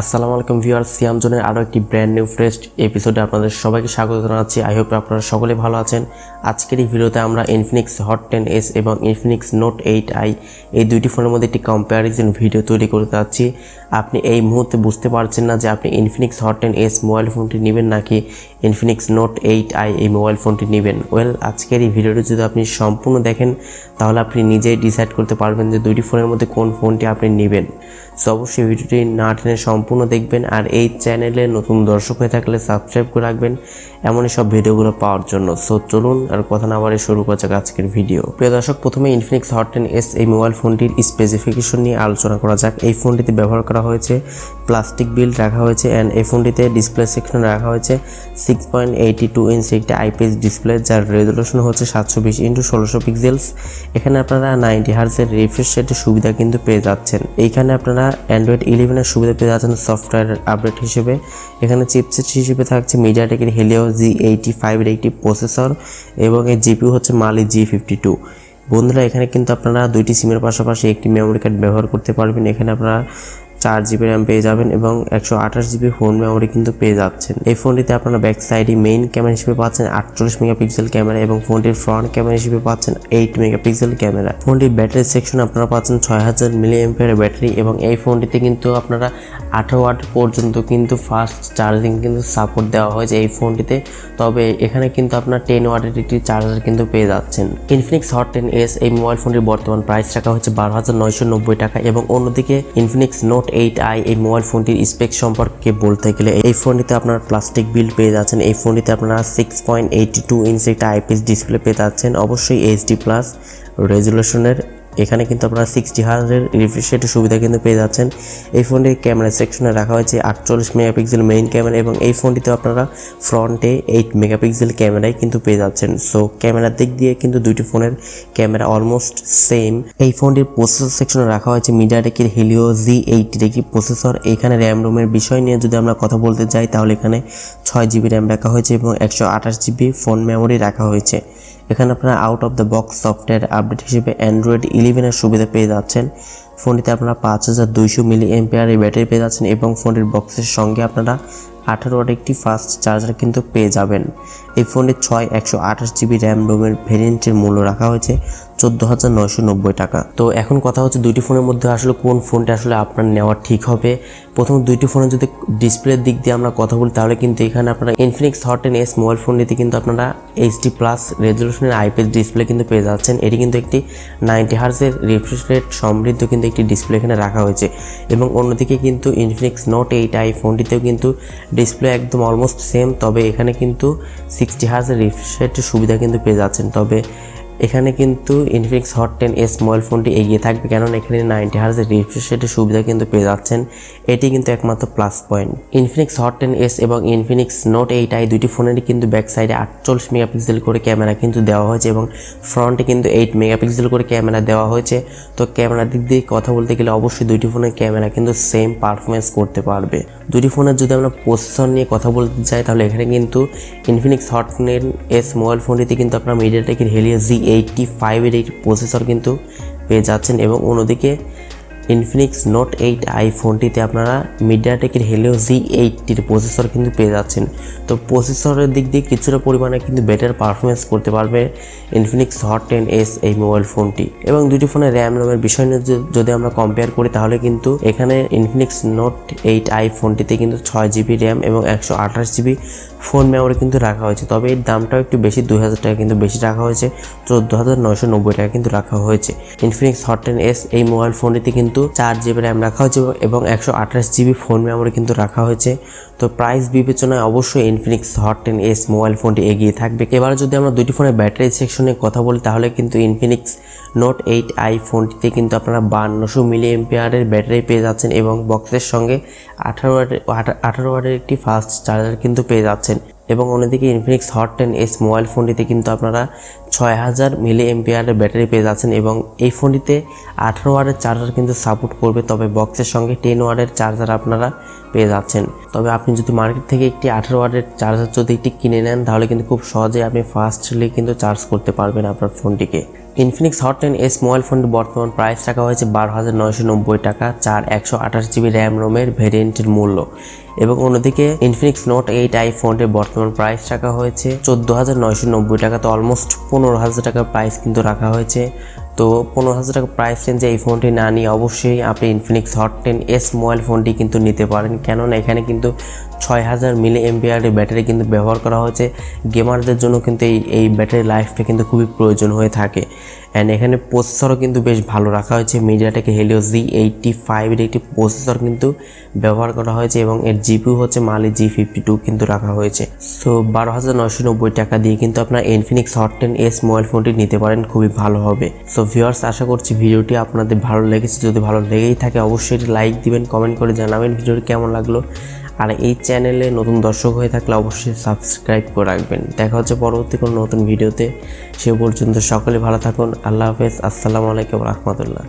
আসসালামু আলাইকুম ভিউয়ার্স, সিয়াম জোনের আরও একটি ব্র্যান্ড নিউ ফ্রেশ এপিসোডে আপনাদের সবাইকে স্বাগত জানাচ্ছি। আই হোপ আপনারা সকলে ভালো আছেন। আজকের এই ভিডিওতে আমরা ইনফিনিক্স হট 10s এবং ইনফিনিক্স নোট 8i এই দুইটি ফোনের মধ্যে একটি কম্প্যারিজন ভিডিও তৈরি করতে যাচ্ছি। আপনি এই মুহূর্তে বুঝতে পারছেন না যে আপনি ইনফিনিক্স হট 10s মোবাইল ফোনটি নেবেন নাকি ইনফিনিক্স নোট 8i এই মোবাইল ফোনটি নেবেন। আজকের এই ভিডিওটি যদি আপনি সম্পূর্ণ দেখেন তাহলে আপনি নিজেই ডিসাইড করতে পারবেন যে দুইটি ফোনের মধ্যে কোন ফোনটি আপনি নেবেন। সো অবশ্যই ভিডিওটি না টেনে সম্পূর্ণ দেখবেন, আর এই চ্যানেলে নতুন দর্শক হয়ে থাকলে সাবস্ক্রাইব করে রাখবেন এমনই সব ভিডিওগুলো পাওয়ার জন্য। সো চলুন আর কথা না বাড়িয়ে শুরু করা যাক আজকের ভিডিও। প্রিয় দর্শক, প্রথমে ইনফিনিক্স হট 10s এই মোবাইল ফোনটির স্পেসিফিকেশন নিয়ে আলোচনা করা যাক। এই ফোনটিতে ব্যবহার করা হয়েছে প্লাস্টিক বিল্ড রাখা হয়েছে অ্যান্ড এই ফোনটিতে ডিসপ্লে সেকশন রাখা হয়েছে 6.82 ইঞ্চি একটি IPS ডিসপ্লে, যার রেজলিউশন হচ্ছে 720x1600 পিক্সেলস। এখানে আপনারা 90 হার্জের রিফ্রেশ রেটের সুবিধা কিন্তু পেয়ে যাচ্ছেন। এইখানে আপনারা অ্যান্ড্রয়েড 11 এর সুবিধা পেয়ে যাচ্ছেন সফটওয়্যার আপডেট হিসেবে। এখানে চিপসেট হিসেবে থাকছে মিডিয়াটেকের হেলিও G85 এর একটি প্রসেসর এবং এই জিপিইউ হচ্ছে মালি G52। বন্ধুরা, এখানে কিন্তু আপনারা দুইটি সিমের পাশাপাশি একটি মেমোরি কার্ড ব্যবহার করতে পারবেন। এখানে আপনারা 4GB র্যাম পেয়ে যাবেন এবং 128GB ফোন মেমোরি কিন্তু পেয়ে যাচ্ছেন। এই ফোনটিতে আপনারা ব্যাক সাইডে মেইন ক্যামেরা হিসেবে পাচ্ছেন 48 মেগাপিক্সেল ক্যামেরা এবং ফোনটির ফ্রন্ট ক্যামেরা হিসেবে পাচ্ছেন 8 মেগাপিক্সেল ক্যামেরা। ফোনটির ব্যাটারি সেকশন আপনারা পাচ্ছেন 6000 mAh ব্যাটারি এবং এই ফোনটিতে কিন্তু আপনারা 18 ওয়াট পর্যন্ত কিন্তু ফাস্ট চার্জিং কিন্তু সাপোর্ট দেওয়া হয়েছে এই ফোনটিতে। তবে এখানে কিন্তু আপনার 10 ওয়াটের একটি চার্জার কিন্তু পেয়ে যাচ্ছেন। ইনফিনিক্স হট 10s এই মোবাইল ফোনটির বর্তমান প্রাইস রাখা হচ্ছে 12,990 টাকা এবং অন্যদিকে ইনফিনিক্স নোট 8i এই মোবাইল ফোনটির স্পেক সম্পর্কে বলতে গেলে এই ফোনটিতে আপনারা প্লাস্টিক বিল্ড পেয়ে যাচ্ছেন। এই ফোনটিতে আপনারা 6.82 ইঞ্চি একটা IPS ডিসপ্লে পেয়ে যাচ্ছেন, অবশ্যই HD+ রেজলিউশনের। এখানে কিন্তু আপনারা 60 হার্জের রিফ্রেশ রেটের সুবিধা কিন্তু পেয়ে যাচ্ছেন। এই ফোনটির ক্যামেরা সেকশনে রাখা হয়েছে 48 মেগাপিক্সেল মেইন ক্যামেরা এবং এই ফোনটিতে আপনারা ফ্রন্টে 8 মেগাপিক্সেল ক্যামেরাই কিন্তু পেয়ে যাচ্ছেন। সো ক্যামেরার দিক দিয়ে কিন্তু দুইটি ফোনের ক্যামেরা অলমোস্ট সেম। এই ফোনটির প্রসেসর সেকশনে রাখা হয়েছে মিডিয়াটেকের হেলিও G80 এর একটি প্রসেসর। এখানে র্যাম রোমের বিষয় নিয়ে যদি আমরা কথা বলতে যাই তাহলে এখানে 6GB র্যাম রাখা হয়েছে এবং 128GB ফোন মেমোরি রাখা হয়েছে। এখানে আপনারা out of the box software update হিসেবে অ্যান্ড্রয়েড 11 এর সুবিধা পেয়ে যাচ্ছেন। ফোনটিতে আপনারা 5200 mAh এর ব্যাটারি পেয়ে যাচ্ছেন এবং ফোনটির বক্সের সঙ্গে আপনারা 18 ওয়াট একটি ফাস্ট চার্জার কিন্তু পেয়ে যাবেন। এই ফোনটির 128GB র্যাম রোমের ভেরিয়েন্টের মূল্য রাখা হয়েছে 14,990 টাকা। তো এখন কথা হচ্ছে দুইটি ফোনের মধ্যে আসলে কোন ফোনটা আসলে আপনার নেওয়া ঠিক হবে। প্রথম দুইটি ফোনের যদি ডিসপ্লের দিক দিয়ে আমরা কথা বলি তাহলে কিন্তু এখানে আপনারা ইনফিনিক্স হট 10s মোবাইল ফোনটিতে কিন্তু আপনারা HD+ রেজলিউশনের IPS ডিসপ্লে কিন্তু পেয়ে যাচ্ছেন। এটি কিন্তু একটি 90 হার্জের রিফ্রেশ রেট সমৃদ্ধ কিন্তু একটি ডিসপ্লে এখানে রাখা হয়েছে এবং অন্যদিকে কিন্তু ইনফিনিক্স নোট 8i ফোনটিতেও কিন্তু ডিসপ্লে একদম অলমোস্ট সেম, তবে এখানে কিন্তু 60 হার্জের রিফ্রেশ রেটের সুবিধা কিন্তু পেয়ে যাচ্ছেন। তবে এখানে কিন্তু ইনফিনিক্স হট 10s মোবাইল ফোনটি এগিয়ে থাকবে, কেননা এখানে 90 হার্জের রিফ্রেশ রেটের সুবিধা কিন্তু পেয়ে যাচ্ছেন। এটি কিন্তু একমাত্র plus point. Infinix hot 10s এবং ইনফিনিক্স নোট 8i দুইটি ফোনেরই কিন্তু ব্যাক সাইডে 48 মেগাপিক্সেল করে ক্যামেরা কিন্তু দেওয়া হয়েছে এবং ফ্রন্টে কিন্তু 8 মেগাপিক্সেল করে ক্যামেরা দেওয়া হয়েছে। তো ক্যামেরার দিক দিয়ে কথা বলতে গেলে অবশ্যই দুইটি ফোনের ক্যামেরা কিন্তু সেম পারফরমেন্স করতে পারবে। দুটি ফোনের যদি আমরা প্রসেসর নিয়ে কথা বলতে চাই তাহলে এখানে কিন্তু ইনফিনিক্স হট 10s মোবাইল ফোনটিতে কিন্তু আপনারা মিডিয়াটেকের হেলিও G85 এর এই প্রসেসর কিন্তু পেয়ে যাচ্ছেন এবং অন্যদিকে ইনফিনিক্স নোট 8i ফোনটিতে আপনারা মিডিয়াটেকের হেলিও G80 এর প্রসেসর কিন্তু পেয়ে যাচ্ছেন। তো প্রসেসরের দিক দিয়ে কিছুটা পরিমাণে কিন্তু বেটার পারফরমেন্স করতে পারবে ইনফিনিক্স হট 10s এই মোবাইল ফোনটি। এবং দুটি ফোনের র্যাম রোমের বিষয় নিয়ে যদি আমরা কম্পেয়ার করি তাহলে কিন্তু এখানে ইনফিনিক্স নোট 8i ফোনটিতে কিন্তু 6GB র্যাম এবং 128GB ফোন মেমোরি কিন্তু রাখা হয়েছে। তবে এর দামটাও একটু বেশি, 2000 টাকা কিন্তু বেশি রাখা হয়েছে, 14,990 টাকা কিন্তু রাখা হয়েছে। ইনফিনিক্স হট 10s এই মোবাইল ফোনটিতে কিন্তু 4GB র্যাম রাখা হয়েছে এবং 128GB ফোন মেমোরি কিন্তু রাখা হয়েছে। তো প্রাইস বিবেচনায় অবশ্যই ইনফিনিক্স হট 10s মোবাইল ফোনটি এগিয়ে থাকবে। এবার যদি আমরা দুটি ফোনের ব্যাটারি সেকশনে কথা বলি তাহলে কিন্তু ইনফিনিক্স নোট 8i ফোনটিতে কিন্তু আপনারা 5200 mAh এর ব্যাটারি পেয়ে যাচ্ছেন এবং বক্সের সঙ্গে 18 ওয়াটের একটি ফাস্ট চার্জার কিন্তু পেয়ে যাচ্ছেন। এবং অন্যদিকে ইনফিনিক্স হট 10s মোবাইল ফোনটিতে কিন্তু আপনারা 6000 mAh এর ব্যাটারি পেয়ে যাচ্ছেন এবং এই ফোনটিতে 18 ওয়াটের চার্জার কিন্তু সাপোর্ট করবে, তবে বক্সের সঙ্গে 10 ওয়াটের চার্জার আপনারা পেয়ে যাচ্ছেন। তবে আপনি যদি মার্কেট থেকে একটি 18 ওয়াটের চার্জার যদি একটি কিনে নেন তাহলে কিন্তু খুব সহজে আপনি ফাস্টলি কিন্তু চার্জ করতে পারবেন আপনার ফোনটিকে। ইনফিনিক্স হট 10s মোবাইল ফোনটির বর্তমান প্রাইস রাখা হয়েছে 12,990 টাকা, 128GB র্যাম রোমের ভেরিয়েন্টের মূল্য। এবং অন্যদিকে ইনফিনিক্স নোট 8i ফোনটির বর্তমান প্রাইস রাখা হয়েছে 14,990 টাকা, তো অলমোস্ট 15,000 টাকার প্রাইস কিন্তু রাখা হয়েছে। তো 15,000 টাকা প্রাইস রেঞ্জে এই ফোনটি না নিয়ে অবশ্যই আপনি ইনফিনিক্স হট 10s মোবাইল ফোনটি কিন্তু নিতে পারেন, কেননা এখানে কিন্তু 6000 mAh ব্যাটারি কিন্তু ব্যবহার করা হয়েছে। গেমারদের জন্য কিন্তু এই ব্যাটারি লাইফটা কিন্তু খুবই প্রয়োজন হয়ে থাকে। অ্যান্ড এখানে প্রসেসরও কিন্তু বেশ ভালো রাখা হয়েছে, MediaTek Helio Z85 এর একটি প্রসেসর কিন্তু ব্যবহার করা হয়েছে এবং এর জিপিইউ হচ্ছে Mali G52 কিন্তু রাখা হয়েছে। সো 12,990 টাকা দিয়ে কিন্তু আপনার ইনফিনিক্স হট 10s মোবাইল ফোনটি নিতে পারেন, খুবই ভালো হবে। সো ভিউয়ার্স, আশা করছি ভিডিওটি আপনাদের ভালো লেগেছে। যদি ভালো লেগেই থাকে অবশ্যই লাইক দিবেন, কমেন্ট করে জানাবেন ভিডিওটি কেমন লাগলো। আর এই চ্যানেলে নতুন দর্শক হয়ে থাকলে অবশ্যই সাবস্ক্রাইব করে রাখবেন। দেখা হচ্ছে পরবর্তী কোনো নতুন ভিডিওতে। সে পর্যন্ত সকলে ভালো থাকুন। আল্লাহ হাফেজ। আসসালামু আলাইকুম রহমতুল্লাহ।